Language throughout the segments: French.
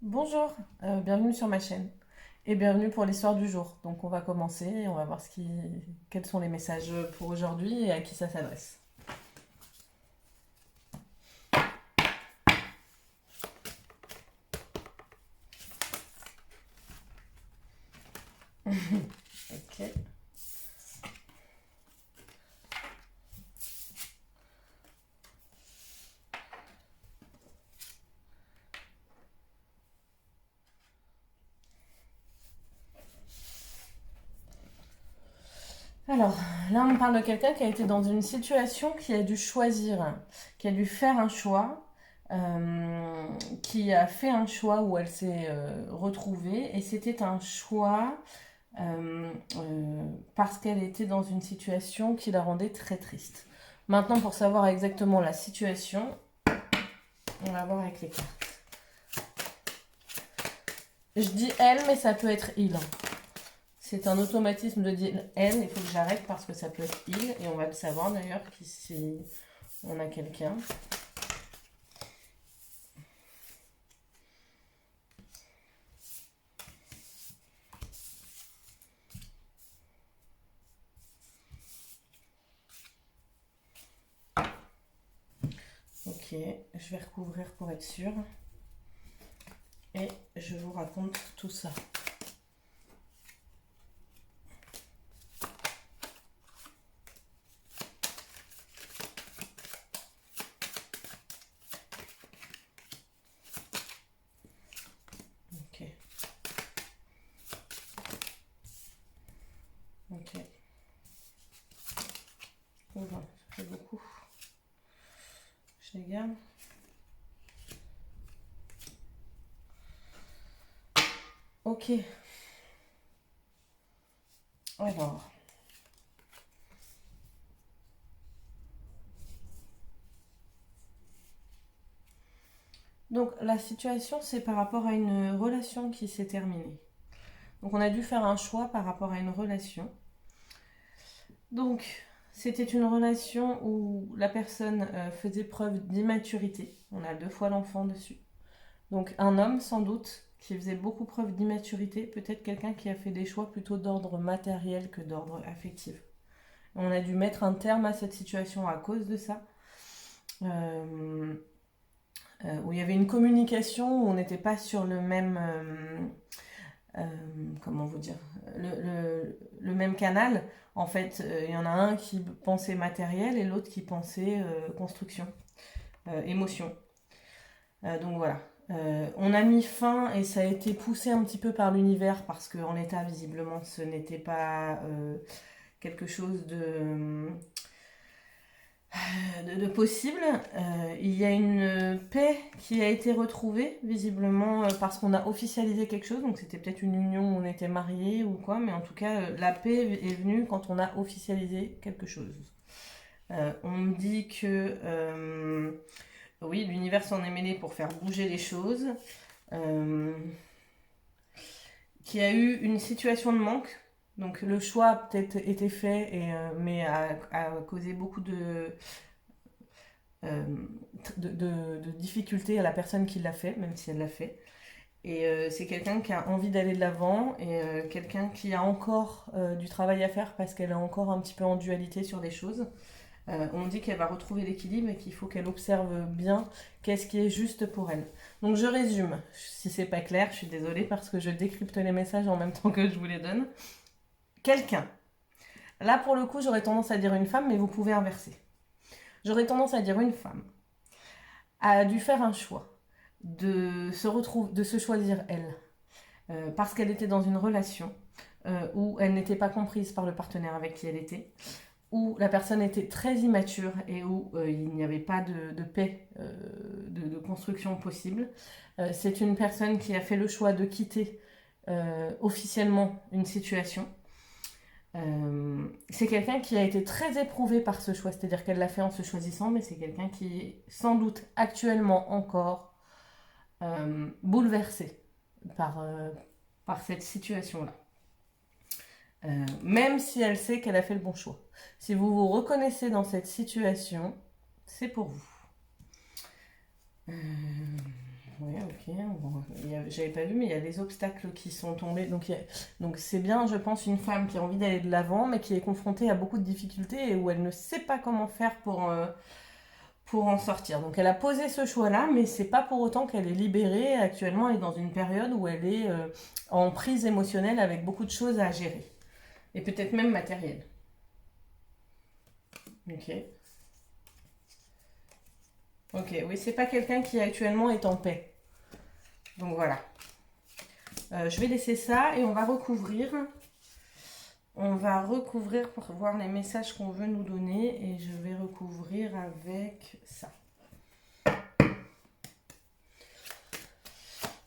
Bonjour, bienvenue sur ma chaîne et bienvenue pour l'histoire du jour. Donc on va commencer et on va voir quels sont les messages pour aujourd'hui et à qui ça s'adresse. Ok. Alors là on parle de quelqu'un qui a été dans une situation, qui a dû choisir, qui a dû faire un choix, euh, qui a fait un choix où elle s'est retrouvée et c'était un choix parce qu'elle était dans une situation qui la rendait très triste. Maintenant, pour savoir exactement la situation, on va voir avec les cartes. Je dis elle, mais ça peut être il. C'est un automatisme de dire elle, il faut que j'arrête parce que ça peut être il, et on va le savoir d'ailleurs si on a quelqu'un. Ok, je vais recouvrir pour être sûr. Et je vous raconte tout ça. Ok. Ok. Oula, ça fait beaucoup. Je les garde. Ok. Alors. Donc la situation, c'est par rapport à une relation qui s'est terminée. Donc on a dû faire un choix par rapport à une relation. Donc c'était une relation où la personne faisait preuve d'immaturité. On a deux fois l'enfant dessus. Donc un homme sans doute qui faisait beaucoup preuve d'immaturité, peut-être quelqu'un qui a fait des choix plutôt d'ordre matériel que d'ordre affectif. On a dû mettre un terme à cette situation à cause de ça. Où il y avait une communication où on n'était pas sur le même comment vous dire le même canal. En fait, il y en a un qui pensait matériel et l'autre qui pensait construction, émotion. Donc voilà. On a mis fin et ça a été poussé un petit peu par l'univers parce qu'en l'état, visiblement, ce n'était pas quelque chose de possible. Il y a une paix qui a été retrouvée, visiblement, parce qu'on a officialisé quelque chose. Donc c'était peut-être une union où on était mariés ou quoi, mais en tout cas, la paix est venue quand on a officialisé quelque chose. On me dit que oui, l'univers s'en est mêlé pour faire bouger les choses. Euh, qu'il y a eu une situation de manque. Donc le choix a peut-être été fait, mais a causé beaucoup euh, de difficultés à la personne qui l'a fait, même si elle l'a fait. Et c'est quelqu'un qui a envie d'aller de l'avant et quelqu'un qui a encore du travail à faire parce qu'elle est encore un petit peu en dualité sur les choses. On dit qu'elle va retrouver l'équilibre et qu'il faut qu'elle observe bien qu'est-ce qui est juste pour elle. Donc je résume, si c'est pas clair, je suis désolée parce que je décrypte les messages en même temps que je vous les donne. Quelqu'un. Là pour le coup j'aurais tendance à dire une femme, mais vous pouvez inverser. J'aurais tendance à dire une femme a dû faire un choix de se choisir elle, parce qu'elle était dans une relation où elle n'était pas comprise par le partenaire avec qui elle était, où la personne était très immature et où il n'y avait pas de paix, de construction possible. C'est une personne qui a fait le choix de quitter officiellement une situation. C'est quelqu'un qui a été très éprouvé par ce choix, c'est-à-dire qu'elle l'a fait en se choisissant, mais c'est quelqu'un qui est sans doute actuellement encore bouleversé par, par cette situation-là. Même si elle sait qu'elle a fait le bon choix. Si vous vous reconnaissez dans cette situation, c'est pour vous. Ouais, ok. Ok, bon, j'avais pas vu, mais il y a des obstacles qui sont tombés. Donc c'est bien, je pense, une femme qui a envie d'aller de l'avant, mais qui est confrontée à beaucoup de difficultés et où elle ne sait pas comment faire pour en sortir. Donc elle a posé ce choix-là, mais c'est pas pour autant qu'elle est libérée. Actuellement, elle est dans une période où elle est en prise émotionnelle avec beaucoup de choses à gérer. Et peut-être même matérielles. Ok. Ok, oui, c'est pas quelqu'un qui actuellement est en paix. Donc voilà. Je vais laisser ça et on va recouvrir. On va recouvrir pour voir les messages qu'on veut nous donner et je vais recouvrir avec ça.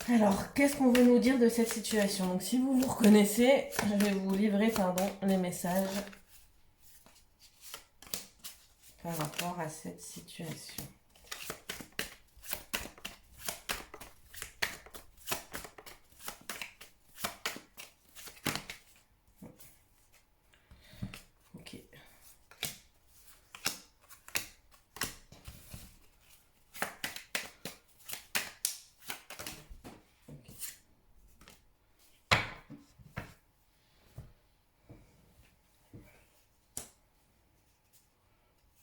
Alors, qu'est-ce qu'on veut nous dire de cette situation? Donc, si vous vous reconnaissez, je vais vous livrer, les messages par rapport à cette situation. Ok.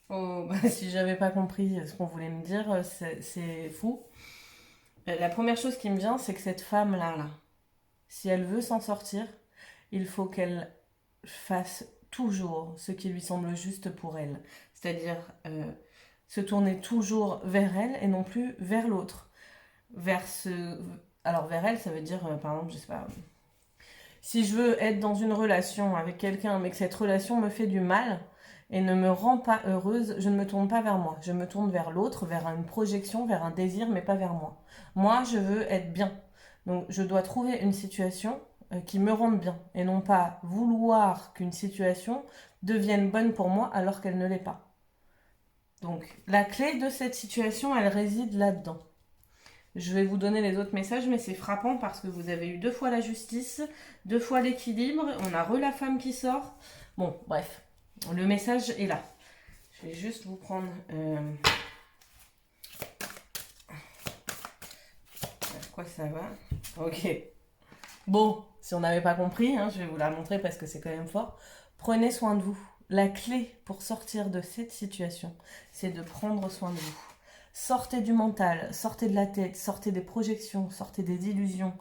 Oh, bah, si j'avais pas compris ce qu'on voulait me dire, c'est fou. La première chose qui me vient, c'est que cette femme-là, si elle veut s'en sortir, il faut qu'elle fasse toujours ce qui lui semble juste pour elle. C'est-à-dire se tourner toujours vers elle et non plus vers l'autre. Alors vers elle, ça veut dire, par exemple, je sais pas, si je veux être dans une relation avec quelqu'un, mais que cette relation me fait du mal et ne me rend pas heureuse, je ne me tourne pas vers moi. Je me tourne vers l'autre, vers une projection, vers un désir, mais pas vers moi. Moi, je veux être bien. Donc, je dois trouver une situation qui me rende bien et non pas vouloir qu'une situation devienne bonne pour moi alors qu'elle ne l'est pas. Donc, la clé de cette situation, elle réside là-dedans. Je vais vous donner les autres messages, mais c'est frappant parce que vous avez eu 2 fois la justice, 2 fois l'équilibre, on a la femme qui sort. Bon, bref, le message est là. Je vais juste vous prendre... quoi ça va? Ok. Bon, si on n'avait pas compris, je vais vous la montrer parce que c'est quand même fort. Prenez soin de vous. La clé pour sortir de cette situation, c'est de prendre soin de vous. Sortez du mental, sortez de la tête, sortez des projections, sortez des illusions.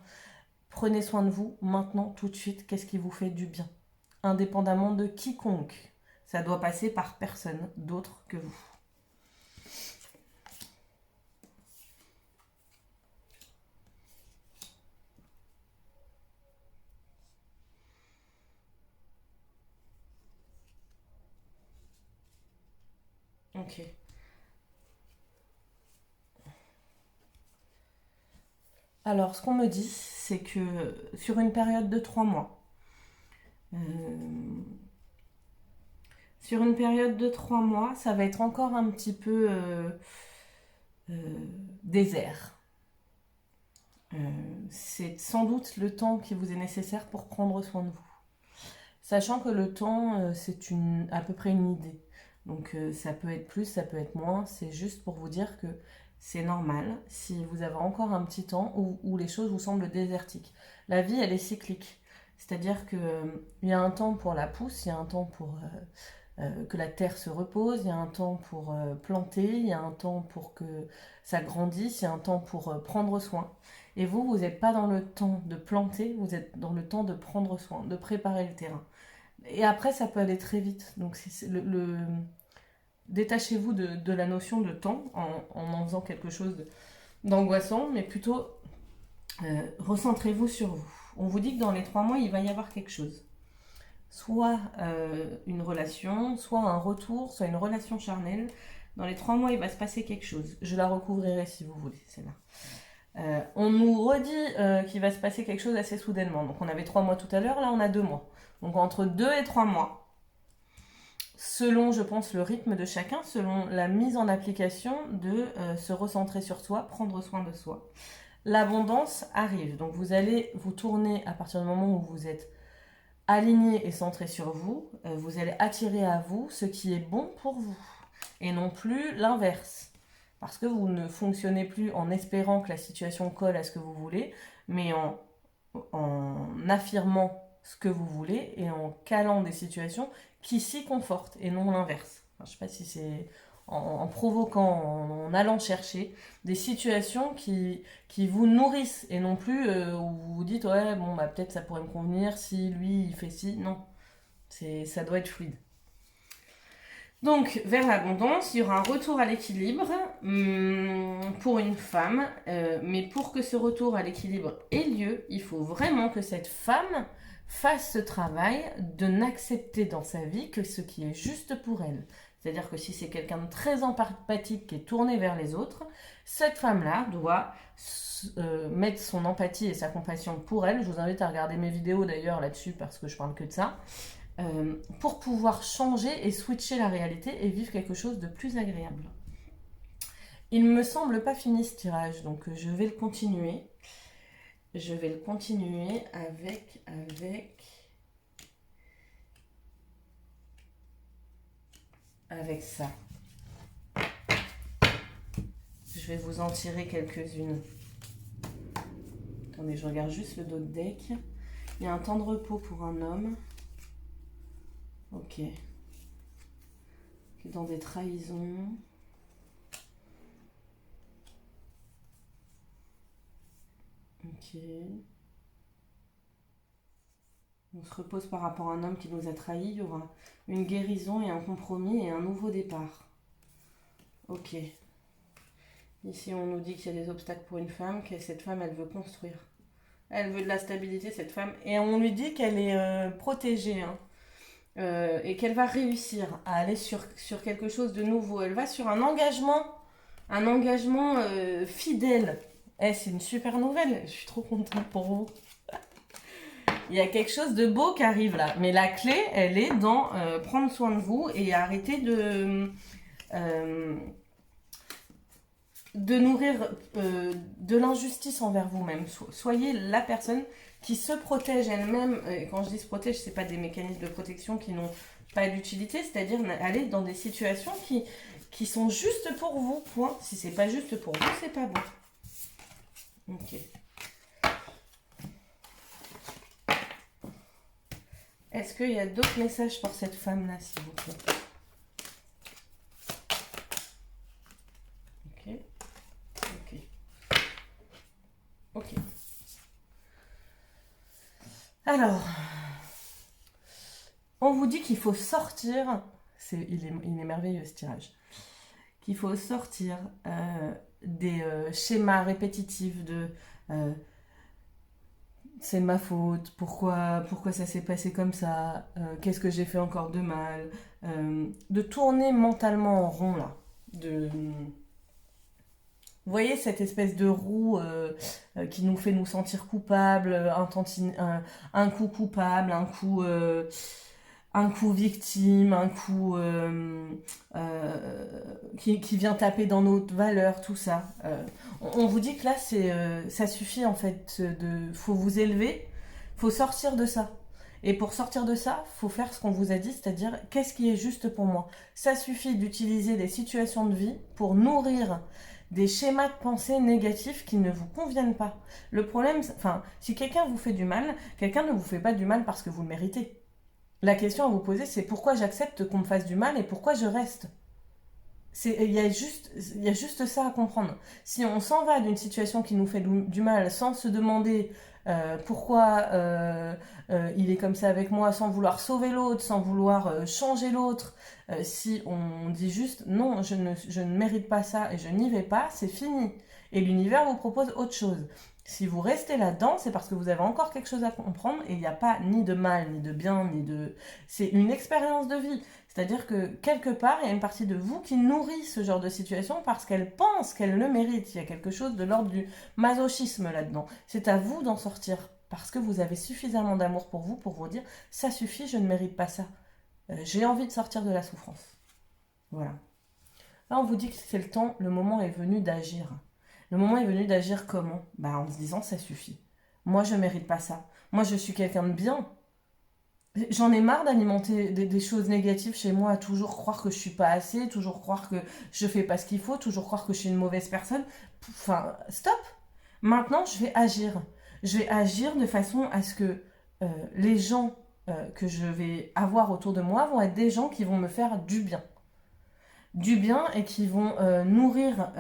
Prenez soin de vous maintenant, tout de suite, qu'est-ce qui vous fait du bien? Indépendamment de quiconque. Ça doit passer par personne d'autre que vous. Ok. Alors, ce qu'on me dit, c'est que sur une période de 3 mois, ça va être encore un petit peu désert. C'est sans doute le temps qui vous est nécessaire pour prendre soin de vous. Sachant que le temps, c'est à peu près une idée. Donc ça peut être plus, ça peut être moins. C'est juste pour vous dire que c'est normal si vous avez encore un petit temps où les choses vous semblent désertiques. La vie, elle est cyclique. C'est-à-dire qu'il y a un temps pour la pousse, il y a un temps pour que la terre se repose, il y a un temps pour planter, il y a un temps pour que ça grandisse, il y a un temps pour prendre soin. Et vous n'êtes pas dans le temps de planter, vous êtes dans le temps de prendre soin, de préparer le terrain. Et après, ça peut aller très vite. Donc, détachez-vous de la notion de temps en faisant quelque chose d'angoissant, mais plutôt recentrez-vous sur vous. On vous dit que dans les 3 mois, il va y avoir quelque chose. Soit une relation, soit un retour, soit une relation charnelle. Dans les 3 mois, il va se passer quelque chose. Je la recouvrirai si vous voulez, c'est là. On nous redit qu'il va se passer quelque chose assez soudainement. Donc on avait 3 mois tout à l'heure, là on a 2 mois. Donc entre 2 et 3 mois, selon, je pense, le rythme de chacun, selon la mise en application de se recentrer sur soi, prendre soin de soi. L'abondance arrive. Donc vous allez vous tourner à partir du moment où vous êtes aligné et centré sur vous. Vous allez attirer à vous ce qui est bon pour vous et non plus l'inverse. parce que vous ne fonctionnez plus en espérant que la situation colle à ce que vous voulez, mais en affirmant ce que vous voulez et en calant des situations qui s'y confortent et non l'inverse. Enfin, je ne sais pas si c'est en provoquant, en allant chercher des situations qui vous nourrissent et non plus où vous vous dites ouais bon bah peut-être ça pourrait me convenir si lui il fait ci. Non, ça doit être fluide. Donc, vers l'abondance, il y aura un retour à l'équilibre pour une femme. Mais pour que ce retour à l'équilibre ait lieu, il faut vraiment que cette femme fasse ce travail de n'accepter dans sa vie que ce qui est juste pour elle. C'est-à-dire que si c'est quelqu'un de très empathique qui est tourné vers les autres, cette femme-là doit mettre son empathie et sa compassion pour elle. Je vous invite à regarder mes vidéos d'ailleurs là-dessus parce que je parle que de ça. Pour pouvoir changer et switcher la réalité et vivre quelque chose de plus agréable. Il me semble pas fini ce tirage, donc je vais le continuer. Je vais le continuer avec ça. Je vais vous en tirer quelques-unes. Attendez, je regarde juste le dos de deck. Il y a un temps de repos pour un homme. Ok. Dans des trahisons. Ok. On se repose par rapport à un homme qui nous a trahis. Il y aura une guérison et un compromis et un nouveau départ. Ok. Ici, on nous dit qu'il y a des obstacles pour une femme, que cette femme, elle veut construire. Elle veut de la stabilité, cette femme. Et on lui dit qu'elle est protégée, hein. Et qu'elle va réussir à aller sur quelque chose de nouveau. Elle va sur un engagement fidèle. C'est une super nouvelle. Je suis trop contente pour vous. Il y a quelque chose de beau qui arrive là. Mais la clé, elle est dans prendre soin de vous et arrêter de nourrir de l'injustice envers vous-même. Soyez la personne qui se protège elle-même. Et quand je dis se protège, c'est pas des mécanismes de protection qui n'ont pas d'utilité, c'est-à-dire aller dans des situations qui sont justes pour vous, point. Si c'est pas juste pour vous, c'est pas bon. Ok. Est-ce qu'il y a d'autres messages pour cette femme-là, s'il vous plaît? Ok. Ok. Ok. Alors, on vous dit qu'il faut sortir, il est merveilleux ce tirage, qu'il faut sortir des schémas répétitifs de c'est de ma faute, pourquoi ça s'est passé comme ça, qu'est-ce que j'ai fait encore de mal, de tourner mentalement en rond là, vous voyez cette espèce de roue qui nous fait nous sentir coupables, un coup coupable, un coup victime, un coup qui vient taper dans notre valeur, tout ça. On vous dit que là, ça suffit en fait, faut vous élever, faut sortir de ça. Et pour sortir de ça, faut faire ce qu'on vous a dit, c'est-à-dire qu'est-ce qui est juste pour moi. Ça suffit d'utiliser des situations de vie pour nourrir des schémas de pensée négatifs qui ne vous conviennent pas. Le problème, si quelqu'un vous fait du mal, quelqu'un ne vous fait pas du mal parce que vous le méritez. La question à vous poser, c'est pourquoi j'accepte qu'on me fasse du mal et pourquoi je reste. Il y a juste ça à comprendre. Si on s'en va d'une situation qui nous fait du mal sans se demander pourquoi il est comme ça avec moi, sans vouloir sauver l'autre, sans vouloir changer l'autre, si on dit juste non, je ne mérite pas ça et je n'y vais pas, c'est fini. Et l'univers vous propose autre chose. Si vous restez là-dedans, c'est parce que vous avez encore quelque chose à comprendre et il n'y a pas ni de mal, ni de bien, c'est une expérience de vie. C'est-à-dire que quelque part, il y a une partie de vous qui nourrit ce genre de situation parce qu'elle pense qu'elle le mérite. Il y a quelque chose de l'ordre du masochisme là-dedans. C'est à vous d'en sortir parce que vous avez suffisamment d'amour pour vous dire « ça suffit, je ne mérite pas ça. J'ai envie de sortir de la souffrance. » Voilà. Là, on vous dit que c'est le temps, le moment est venu d'agir. Le moment est venu d'agir comment? En se disant « ça suffit. Moi, je ne mérite pas ça. Moi, je suis quelqu'un de bien. J'en ai marre d'alimenter des choses négatives chez moi, à toujours croire que je suis pas assez, toujours croire que je fais pas ce qu'il faut, toujours croire que je suis une mauvaise personne. Enfin, stop. Maintenant, je vais agir. Je vais agir de façon à ce que les gens que je vais avoir autour de moi vont être des gens qui vont me faire du bien. Du bien et qui vont nourrir,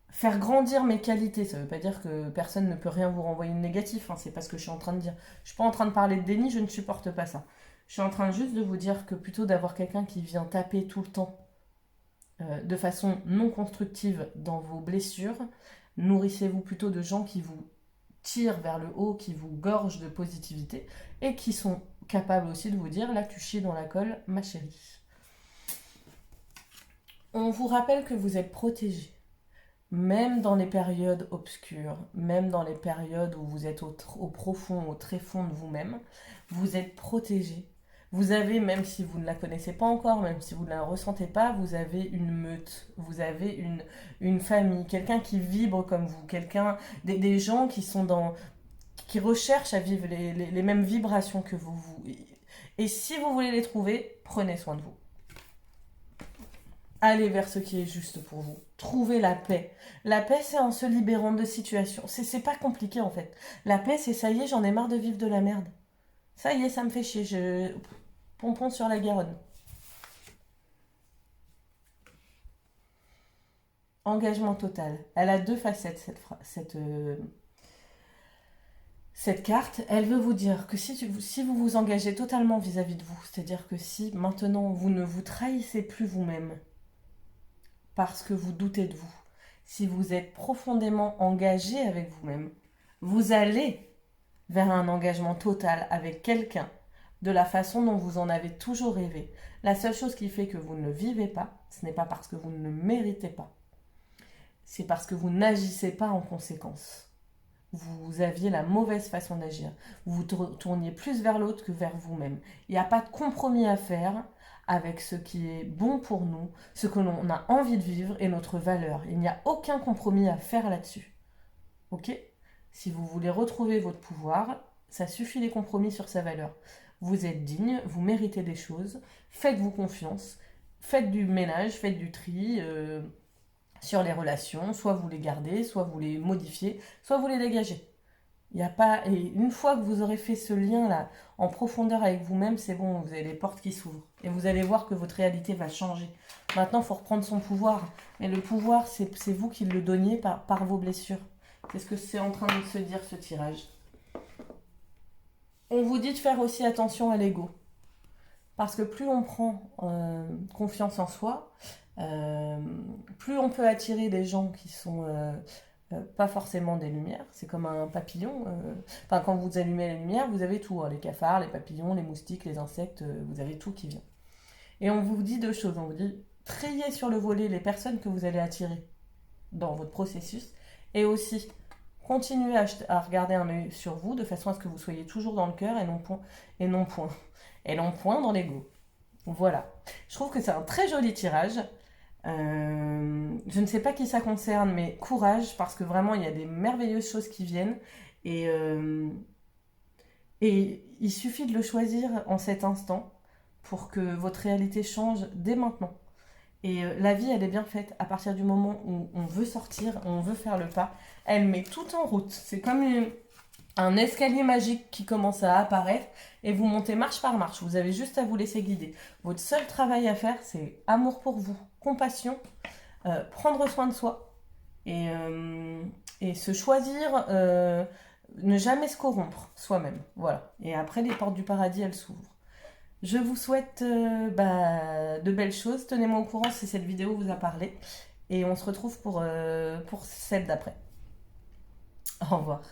faire grandir mes qualités. Ça ne veut pas dire que personne ne peut rien vous renvoyer de négatif, hein, c'est pas ce que je suis en train de dire. Je suis pas en train de parler de déni, je ne supporte pas ça. Je suis en train juste de vous dire que plutôt d'avoir quelqu'un qui vient taper tout le temps de façon non constructive dans vos blessures, nourrissez-vous plutôt de gens qui vous tirent vers le haut, qui vous gorgent de positivité et qui sont capables aussi de vous dire là tu chies dans la colle, ma chérie. On vous rappelle que vous êtes protégé. Même dans les périodes obscures, même dans les périodes où vous êtes au profond, au très fond de vous-même, vous êtes protégé. Vous avez, même si vous ne la connaissez pas encore, même si vous ne la ressentez pas, vous avez une meute, vous avez une famille, quelqu'un qui vibre comme vous, des gens qui sont qui recherchent à vivre les mêmes vibrations que vous. Et si vous voulez les trouver, prenez soin de vous. Allez vers ce qui est juste pour vous. Trouvez la paix. La paix, c'est en se libérant de situations. C'est pas compliqué en fait. La paix, c'est ça y est, j'en ai marre de vivre de la merde. Ça y est, ça me fait chier. Pompon sur la Garonne. Engagement total. Elle a deux facettes, cette carte. Elle veut vous dire que si vous vous engagez totalement vis-à-vis de vous, c'est-à-dire que si maintenant vous ne vous trahissez plus vous-même, parce que vous doutez de vous, si vous êtes profondément engagé avec vous-même, vous allez vers un engagement total avec quelqu'un de la façon dont vous en avez toujours rêvé. La seule chose qui fait que vous ne le vivez pas, ce n'est pas parce que vous ne le méritez pas, c'est parce que vous n'agissez pas en conséquence. Vous aviez la mauvaise façon d'agir. Vous tourniez plus vers l'autre que vers vous-même. Il n'y a pas de compromis à faire avec ce qui est bon pour nous, ce que l'on a envie de vivre et notre valeur. Il n'y a aucun compromis à faire là-dessus. Ok ? Si vous voulez retrouver votre pouvoir, ça suffit les compromis sur sa valeur. Vous êtes digne, vous méritez des choses, faites-vous confiance, faites du ménage, faites du tri sur les relations, soit vous les gardez, soit vous les modifiez, soit vous les dégagez. Il y a pas... Et une fois que vous aurez fait ce lien-là en profondeur avec vous-même, c'est bon, vous avez les portes qui s'ouvrent. Et vous allez voir que votre réalité va changer. Maintenant, il faut reprendre son pouvoir. Mais le pouvoir, c'est vous qui le donniez par vos blessures. C'est ce que c'est en train de se dire, ce tirage. On vous dit de faire aussi attention à l'ego. Parce que plus on prend confiance en soi, plus on peut attirer des gens qui sont pas forcément des lumières. C'est comme un papillon. Enfin, quand vous allumez la lumière, vous avez tout, hein, les cafards, les papillons, les moustiques, les insectes, vous avez tout qui vient. Et on vous dit deux choses. On vous dit trier sur le volet les personnes que vous allez attirer dans votre processus, et aussi continuez à regarder un œil sur vous de façon à ce que vous soyez toujours dans le cœur et non point dans l'ego. Voilà. Je trouve que c'est un très joli tirage. Je ne sais pas qui ça concerne, mais courage, parce que vraiment, il y a des merveilleuses choses qui viennent. Et, et il suffit de le choisir en cet instant pour que votre réalité change dès maintenant. Et la vie, elle est bien faite. À partir du moment où on veut sortir, on veut faire le pas, elle met tout en route. C'est comme un escalier magique qui commence à apparaître et vous montez marche par marche. Vous avez juste à vous laisser guider. Votre seul travail à faire, c'est amour pour vous, compassion, prendre soin de soi et se choisir, ne jamais se corrompre soi-même. Voilà. Et après, les portes du paradis, elles s'ouvrent. Je vous souhaite de belles choses. Tenez-moi au courant si cette vidéo vous a parlé. Et on se retrouve pour celle d'après. Au revoir.